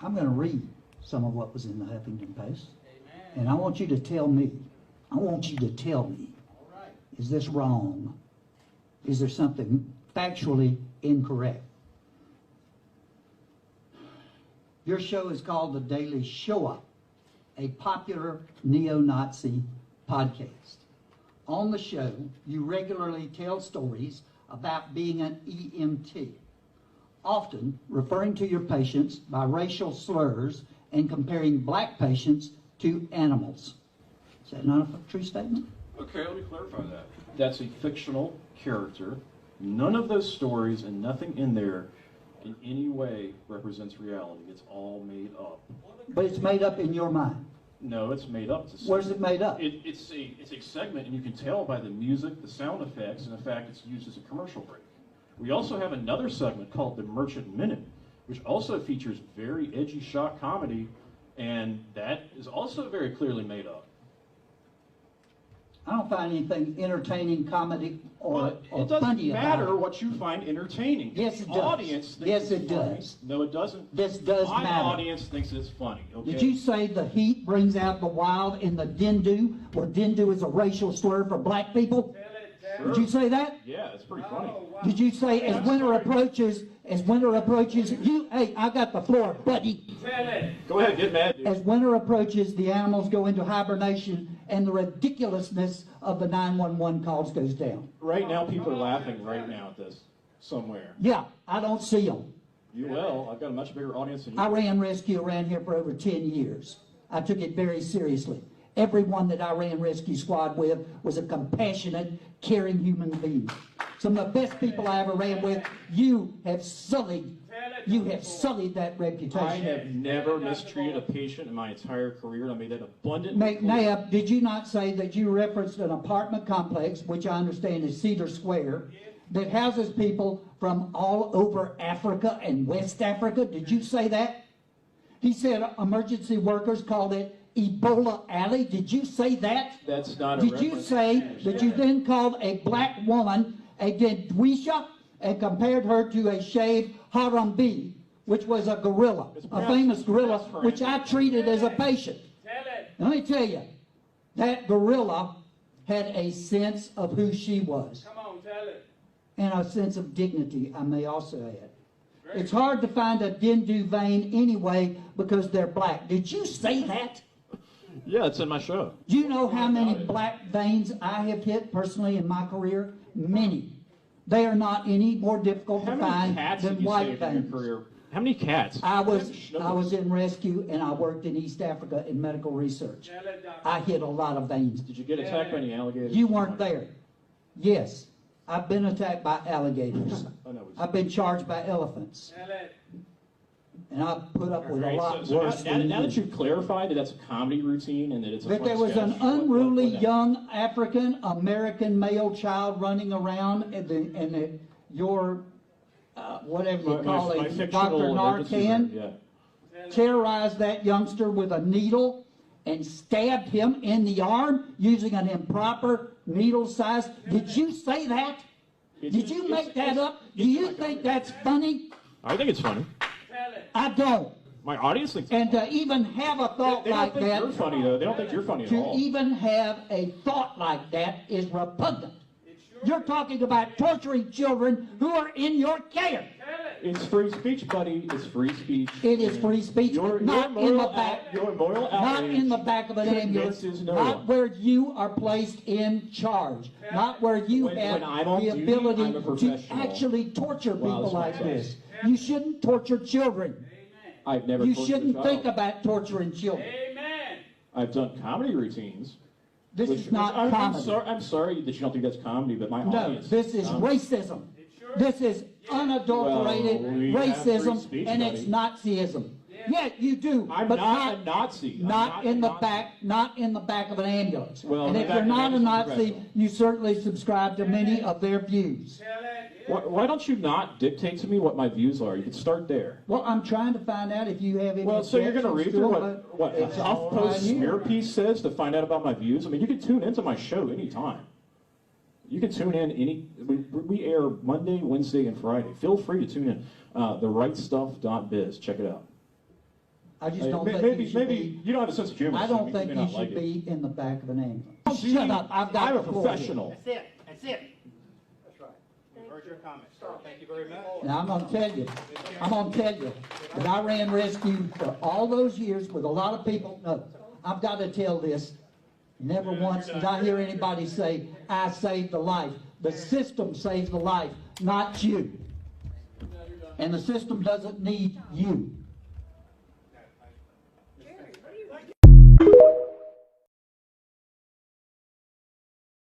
I'm going to read some of what was in the Huffington Post. And I want you to tell me, is this wrong? Is there something factually incorrect? Your show is called The Daily Show-Up, a popular neo-Nazi podcast. On the show, you regularly tell stories about being an EMT, often referring to your patients by racial slurs and comparing black patients to animals. Is that not a true statement? Okay, let me clarify that. That's a fictional character. None of those stories and nothing in there in any way represents reality. It's all made up. But it's made up in your mind. No, it's made up. Where's it made up? It's a segment, and you can tell by the music, the sound effects, and the fact it's used as a commercial break. We also have another segment called The Merchant Minute, which also features very edgy shock comedy, and that is also very clearly made up. I don't find anything entertaining, comedy, or It funny doesn't matter about it. what you find entertaining. Yes, it does. Audience thinks Yes, it's it funny. does. No, it doesn't. This does My matter. audience thinks it's funny. Okay? Did you say the heat brings out the wild in the Dindu, where Dindu is a racial slur for black people? Sure. Did you say that? Yeah, it's pretty funny. Did you say as winter approaches, you, hey, I got the floor, buddy. Go ahead, get mad, dude. As winter approaches, the animals go into hibernation and the ridiculousness of the 911 calls goes down. Right now, people are laughing right now at this somewhere. Yeah, I don't see them. You will. I've got a much bigger audience than you. I ran rescue around here for over 10 years. I took it very seriously. Everyone that I ran rescue squad with was a compassionate, caring human being. Some of the best people I ever ran with, you have sullied that reputation. I have never mistreated a patient in my entire career. I made that abundantly clear. McNabb, did you not say that you referenced an apartment complex, which I understand is Cedar Square, that houses people from all over Africa and West Africa? Did you say that? He said emergency workers called it Ebola Alley. Did you say that? That's not a Did you reference. say that you then called a black woman a Gedwisha and compared her to a shaved Harambe, which was a gorilla, a famous gorilla, which I treated as a patient? Let me tell you, that gorilla had a sense of who she was. Come on, tell it. And a sense of dignity, I may also add. It's hard to find a Dindu vein anyway because they're black. Did you say that? Yeah, it's in my show. Do you know how many black veins I have hit personally in my career? Many. They are not any more difficult to find than white veins. How many cats? I was in rescue and I worked in East Africa in medical research. I hit a lot of veins. Did you get attacked by any alligators? You weren't there. Yes, I've been attacked by alligators. I've been charged by elephants. And I've put up with a lot worse than now you. that you've clarified that that's a comedy routine and that it's a That funny there was sketch, an unruly young African American male child running around and your whatever you call my it, fictional Dr. emergency room, Narcan, yeah. terrorized that youngster with a needle and stabbed him in the arm using an improper needle size. Did you say that? Did you make that up? Do you think that's funny? I think it's funny. I don't. My audience thinks And to even have a thought they don't like think that, you're funny though. They don't think you're funny at to all. even have a thought like that is repugnant. You're talking about torturing children who are in your care. It's free speech, buddy. It's free speech. It is free speech, not in the back, Your moral not outrage in the back of an ambulance, convinces no not one. where you are placed in charge, not where you When have I'm on the duty, ability I'm a to professional. actually torture people this like makes this. sense. You shouldn't torture children. I've never You tortured a shouldn't child. think about torturing children. Amen. I've done comedy routines. This is not comedy. I'm sorry that you don't think that's comedy, but my No, audience. this is racism. This is unadulterated Well, we have free racism, speech, and it's buddy. Nazism. Yeah, you do, I'm but not a Nazi. I'm not in a the Nazi. back, not in the back of an ambulance. Well, And the if back you're of an not a ambulance is Nazi, professional. you certainly subscribe to many of their views. Why don't you not dictate to me what my views are? You can start there. Well, I'm trying to find out if you have any. Well, so you're going to read objections through to it, what a it's all HuffPost right here. smear piece says to find out about my views? I mean, you can tune into my show anytime. You can tune in we air Monday, Wednesday, and Friday. Feel free to tune in. TheRightStuff.biz. Check it out. I just don't think maybe you should be. you don't have a sense of humor. I so don't you think may you not should like it. be in the back of an ambulance. Oh, See, shut up! I've got I'm the a floor here. professional. That's it. That's it. That's right. We've heard your comments. Thank you very much. Now, I'm gonna tell you that I ran rescue for all those years with a lot of people. No, I've got to tell this. Never once did I hear anybody say, I saved a life. The system saves the life, not you. And the system doesn't need you.